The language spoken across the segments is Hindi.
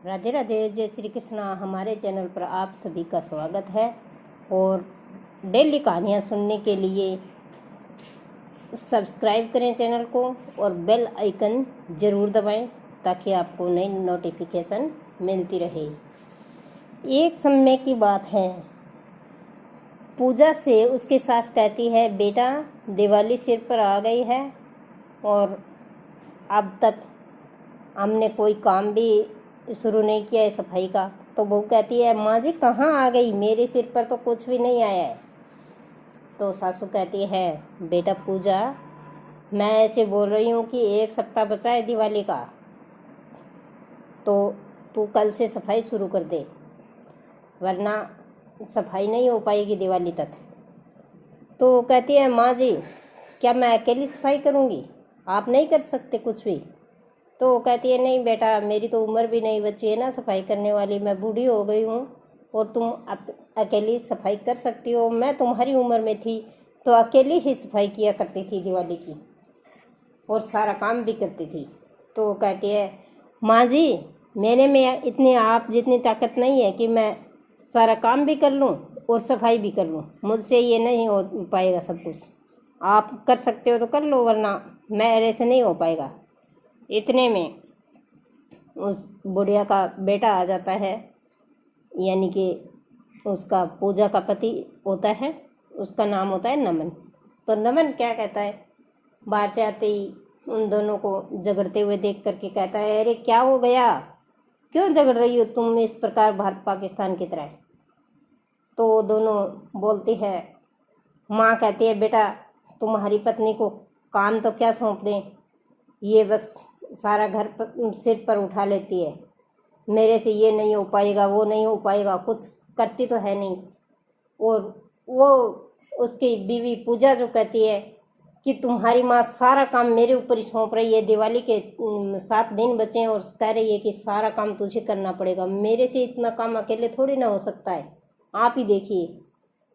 राधे राधे, जय श्री कृष्णा। हमारे चैनल पर आप सभी का स्वागत है और डेली कहानियाँ सुनने के लिए सब्सक्राइब करें चैनल को और बेल आइकन ज़रूर दबाएं ताकि आपको नई नोटिफिकेशन मिलती रहे। एक समय की बात है, पूजा से उसकी सास कहती है, बेटा दिवाली सिर पर आ गई है और अब तक हमने कोई काम भी शुरू नहीं किया है सफाई का। तो बहू कहती है, माँ जी कहाँ आ गई, मेरे सिर पर तो कुछ भी नहीं आया है। तो सासू कहती है, बेटा पूजा, मैं ऐसे बोल रही हूँ कि 1 सप्ताह बचा है दिवाली का, तो तू कल से सफाई शुरू कर दे, वरना सफाई नहीं हो पाएगी दिवाली तक। तो कहती है, माँ जी क्या मैं अकेली सफाई करूँगी, आप नहीं कर सकते कुछ भी? तो कहती है, नहीं बेटा, मेरी तो उम्र भी नहीं बची है ना सफाई करने वाली, मैं बूढ़ी हो गई हूँ और तुम अकेली सफाई कर सकती हो। मैं तुम्हारी उम्र में थी तो अकेली ही सफाई किया करती थी दिवाली की और सारा काम भी करती थी। तो कहती है, माँ जी मेरे में इतनी आप जितनी ताकत नहीं है कि मैं सारा काम भी कर लूँ और सफाई भी कर लूँ, मुझसे ये नहीं हो पाएगा सब कुछ। आप कर सकते हो तो कर लो, वरना मेरे से नहीं हो पाएगा। इतने में उस बुढ़िया का बेटा आ जाता है, यानी कि उसका पूजा का पति होता है, उसका नाम होता है नमन। तो नमन क्या कहता है, बाहर से आते ही उन दोनों को झगड़ते हुए देख करके कहता है, अरे क्या हो गया, क्यों झगड़ रही हो तुम इस प्रकार भारत पाकिस्तान की तरह? तो दोनों बोलती है, माँ कहती है, बेटा तुम्हारी पत्नी को काम तो क्या सौंप दें, ये बस सारा घर पर सिर पर उठा लेती है, मेरे से ये नहीं हो पाएगा वो नहीं हो पाएगा, कुछ करती तो है नहीं। और वो उसकी बीवी पूजा जो कहती है कि तुम्हारी माँ सारा काम मेरे ऊपर ही सौंप रही है, दिवाली के 7 दिन बचे हैं और कह रही है कि सारा काम तुझे करना पड़ेगा, मेरे से इतना काम अकेले थोड़ी ना हो सकता है, आप ही देखिए।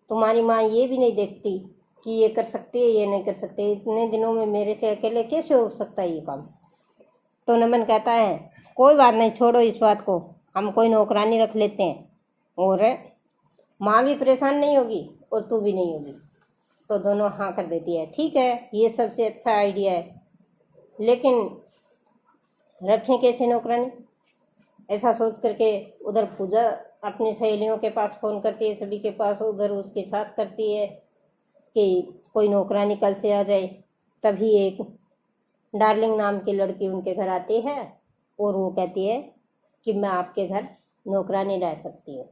तुम्हारी माँ ये भी नहीं देखती कि ये कर सकती है ये नहीं कर सकती, इतने दिनों में मेरे से अकेले कैसे हो सकता है ये काम? तो नमन कहता है, कोई बात नहीं, छोड़ो इस बात को, हम कोई नौकरानी रख लेते हैं और माँ भी परेशान नहीं होगी और तू भी नहीं होगी। तो दोनों हाँ कर देती है, ठीक है ये सबसे अच्छा आइडिया है, लेकिन रखें कैसे नौकरानी? ऐसा सोच करके उधर पूजा अपनी सहेलियों के पास फ़ोन करती है, सभी के पास, उधर उसकी सास करती है कि कोई नौकरानी कल से आ जाए। तभी एक डार्लिंग नाम की लड़की उनके घर आती है और वो कहती है कि मैं आपके घर नौकरानी रह सकती हूँ।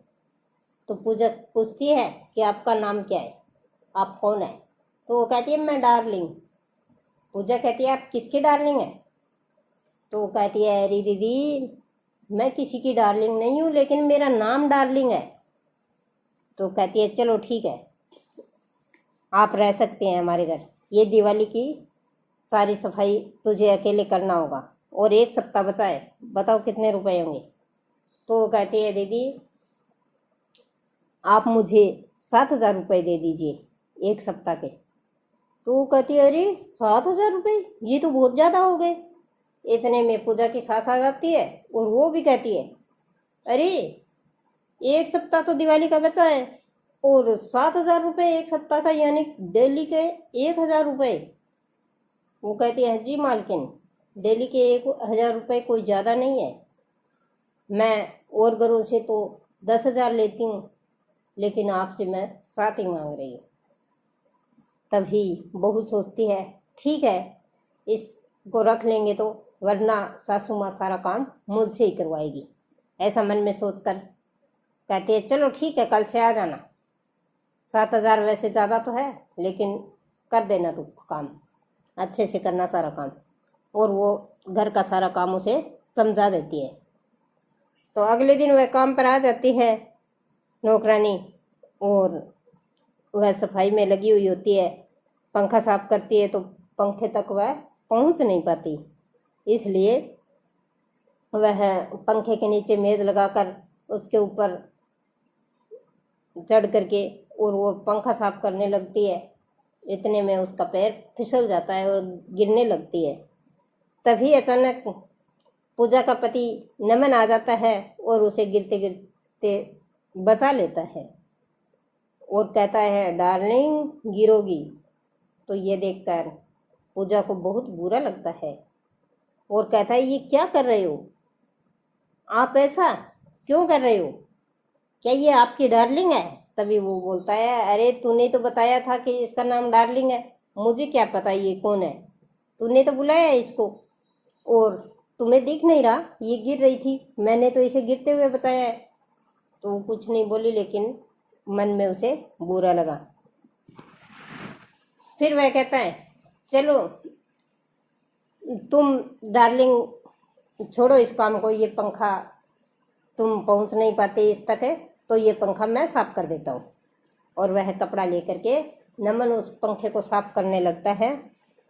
तो पूजा पूछती है कि आपका नाम क्या है, आप कौन है? तो वो कहती है, मैं डार्लिंग। पूजा कहती है, आप किसकी डार्लिंग है? तो वो कहती है, अरे दीदी मैं किसी की डार्लिंग नहीं हूँ, लेकिन मेरा नाम डार्लिंग है। तो कहती है, चलो ठीक है, आप रह सकते हैं हमारे घर, ये दिवाली की सारी सफाई तुझे अकेले करना होगा और 1 सप्ताह बचा है, बताओ कितने रुपए होंगे? तो वो कहती है, दीदी आप मुझे 7,000 रुपये दे दीजिए 1 सप्ताह के। तो वो कहती है, अरे 7,000 रुपये, ये तो बहुत ज़्यादा हो गए। इतने में पूजा की सास आ जाती है और वो भी कहती है, अरे 1 सप्ताह तो दिवाली का बचा है और 7,000 रुपये 1 सप्ताह का, यानी डेली के 1,000 रुपये। वो कहती है, जी मालकिन, डेली के 1,000 रुपये कोई ज़्यादा नहीं है, मैं और घरों से तो 10,000 लेती हूँ, लेकिन आपसे मैं 7 ही मांग रही हूँ। तभी बहू सोचती है, ठीक है इसको रख लेंगे तो, वरना सासू माँ सारा काम मुझसे ही करवाएगी। ऐसा मन में सोचकर कहती है, चलो ठीक है कल से आ जाना, 7,000 वैसे ज़्यादा तो है, लेकिन कर देना तू काम, अच्छे से करना सारा काम। और वो घर का सारा काम उसे समझा देती है। तो अगले दिन वह काम पर आ जाती है नौकरानी और वह सफाई में लगी हुई होती है, पंखा साफ करती है तो पंखे तक वह पहुंच नहीं पाती, इसलिए वह पंखे के नीचे मेज़ लगाकर उसके ऊपर चढ़ करके और वो पंखा साफ करने लगती है। इतने में उसका पैर फिसल जाता है और गिरने लगती है। तभी अचानक पूजा का पति नमन आ जाता है और उसे गिरते गिरते बचा लेता है और कहता है, डार्लिंग गिरोगी। तो ये देखकर पूजा को बहुत बुरा लगता है और कहता है, ये क्या कर रहे हो आप, ऐसा क्यों कर रहे हो, क्या ये आपकी डार्लिंग है? तभी वो बोलता है, अरे तूने तो बताया था कि इसका नाम डार्लिंग है, मुझे क्या पता ये कौन है, तूने तो बुलाया है इसको और तुम्हें दिख नहीं रहा ये गिर रही थी, मैंने तो इसे गिरते हुए बताया है। तो वो कुछ नहीं बोली, लेकिन मन में उसे बुरा लगा। फिर वह कहता है, चलो तुम डार्लिंग छोड़ो इस काम को, ये पंखा तुम पहुंच नहीं पाते इस तक है, तो ये पंखा मैं साफ कर देता हूँ। और वह कपड़ा लेकर के नमन उस पंखे को साफ करने लगता है।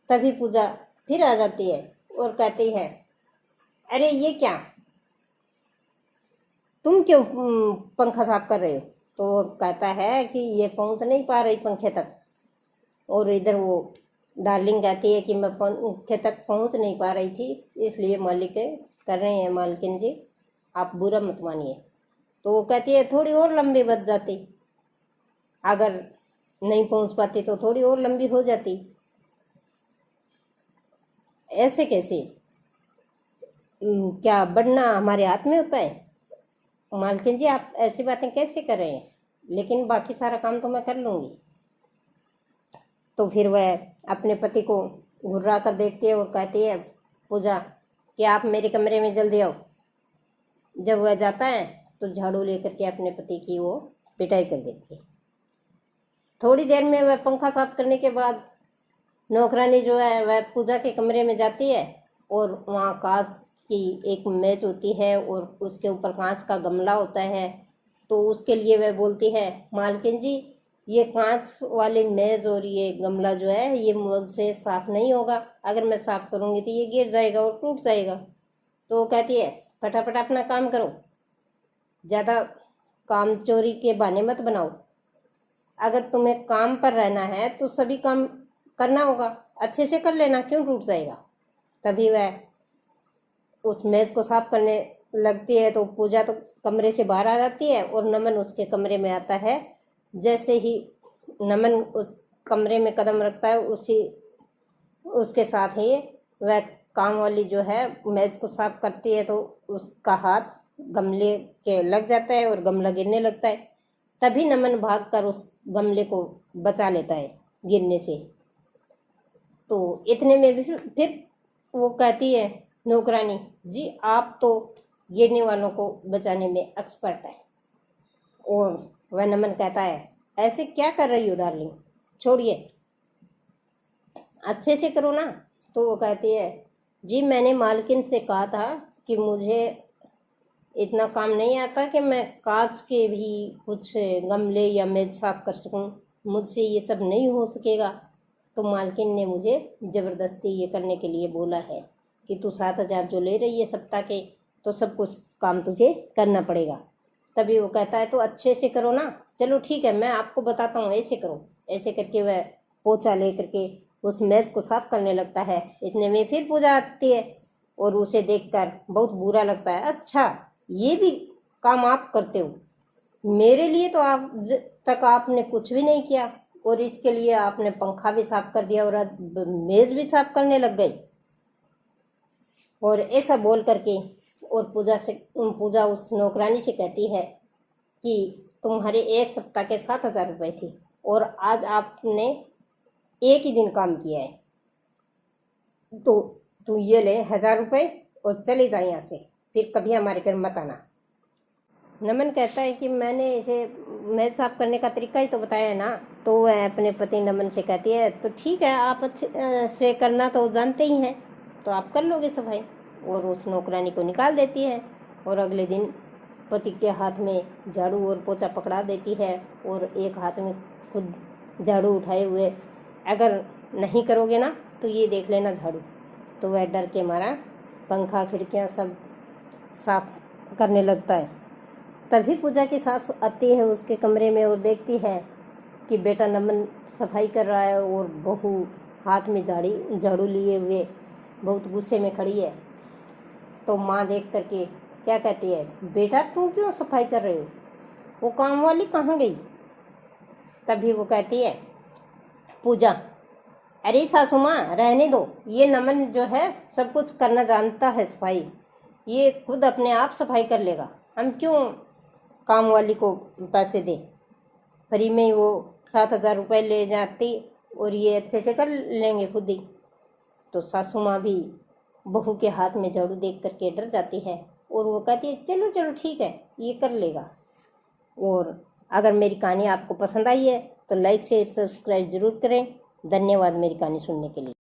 तभी पूजा फिर आ जाती है और कहती है, अरे ये क्या, तुम क्यों पंखा साफ कर रहे हो? तो वो कहता है कि ये पहुंच नहीं पा रही पंखे तक। और इधर वो डार्लिंग कहती है कि मैं पंखे तक पहुंच नहीं पा रही थी, इसलिए मालिक कर रहे हैं, मालकिन जी आप बुरा मत मानिए। तो वो कहती है, थोड़ी और लंबी बच जाती, अगर नहीं पहुंच पाती तो थोड़ी और लंबी हो जाती। ऐसे कैसे, क्या बढ़ना हमारे हाथ में होता है? मालकिन जी आप ऐसी बातें कैसे कर रहे हैं, लेकिन बाकी सारा काम तो मैं कर लूंगी। तो फिर वह अपने पति को घुर्रा कर देखती है और कहती है, पूजा कि आप मेरे कमरे में जल्दी आओ। जब वह जाता है तो झाड़ू लेकर के अपने पति की वो पिटाई कर देती है। थोड़ी देर में वह पंखा साफ करने के बाद नौकरानी जो है वह पूजा के कमरे में जाती है और वहाँ कांच की एक मेज होती है और उसके ऊपर कांच का गमला होता है। तो उसके लिए वह बोलती है, मालकिन जी ये कांच वाली मेज और ये गमला जो है ये मुझसे साफ नहीं होगा, अगर मैं साफ करूँगी तो ये गिर जाएगा और टूट जाएगा। तो वो कहती है, फटाफट अपना काम करो, ज़्यादा काम चोरी के बहाने मत बनाओ, अगर तुम्हें काम पर रहना है तो सभी काम करना होगा, अच्छे से कर लेना, क्यों टूट जाएगा। तभी वह उस मेज को साफ करने लगती है तो पूजा तो कमरे से बाहर आ जाती है और नमन उसके कमरे में आता है। जैसे ही नमन उस कमरे में कदम रखता है उसके साथ ही वह काम वाली जो है मेज को साफ करती है तो उसका हाथ गमले के लग जाता है और गमला गिरने लगता है। तभी नमन भागकर उस गमले को बचा लेता है गिरने से। तो इतने में भी फिर वो कहती है, नौकरानी जी आप तो गिरने वालों को बचाने में एक्सपर्ट है। और वह नमन कहता है, ऐसे क्या कर रही हो डार्लिंग, छोड़िए, अच्छे से करो ना। तो वो कहती है, जी मैंने मालकिन से कहा था कि मुझे इतना काम नहीं आता कि मैं कांच के भी कुछ गमले या मेज साफ कर सकूं, मुझसे ये सब नहीं हो सकेगा। तो मालकिन ने मुझे ज़बरदस्ती ये करने के लिए बोला है कि तू 7,000 जो ले रही है सप्ताह के, तो सब कुछ काम तुझे करना पड़ेगा। तभी वो कहता है, तो अच्छे से करो ना, चलो ठीक है मैं आपको बताता हूँ, ऐसे करो। ऐसे करके वह पोछा ले करके उस मेज को साफ करने लगता है। इतने में फिर पूजा आती है और उसे देखकर बहुत बुरा लगता है, अच्छा ये भी काम आप करते हो, मेरे लिए तो आप तक आपने कुछ भी नहीं किया और इसके लिए आपने पंखा भी साफ कर दिया और मेज भी साफ करने लग गई। और ऐसा बोल करके और पूजा उस नौकरानी से कहती है कि तुम्हारे एक सप्ताह के 7,000 रुपये थे और आज आपने एक ही दिन काम किया है, तो तू ये ले 1,000 रुपये और चले जा यहाँ से, फिर कभी हमारे घर मत आना। नमन कहता है कि मैंने इसे मेज साफ करने का तरीका ही तो बताया है ना। तो वह अपने पति नमन से कहती है, तो ठीक है आप अच्छे से करना तो जानते ही हैं, तो आप कर लोगे सफाई। और उस नौकरानी को निकाल देती है और अगले दिन पति के हाथ में झाड़ू और पोछा पकड़ा देती है और एक हाथ में खुद झाड़ू उठाए हुए, अगर नहीं करोगे ना तो ये देख लेना झाड़ू। तो वह डर के मारा पंखा खिड़कियां सब साफ करने लगता है। तभी पूजा की सास आती है उसके कमरे में और देखती है कि बेटा नमन सफाई कर रहा है और बहू हाथ में झाड़ू लिए हुए बहुत गुस्से में खड़ी है। तो माँ देख करके क्या कहती है, बेटा तू क्यों सफाई कर रहे हो, वो काम वाली कहाँ गई। तभी वो कहती है पूजा, अरे सासू माँ रहने दो, ये नमन जो है सब कुछ करना जानता है सफाई, ये खुद अपने आप सफाई कर लेगा, हम क्यों काम वाली को पैसे दें। फ्री में वो 7,000 रुपये ले जाती और ये अच्छे से कर लेंगे खुद ही। तो सासू माँ भी बहू के हाथ में झाड़ू देख करके डर जाती है और वो कहती है चलो चलो ठीक है, ये कर लेगा। और अगर मेरी कहानी आपको पसंद आई है तो लाइक शेयर सब्सक्राइब जरूर करें। धन्यवाद मेरी कहानी सुनने के लिए।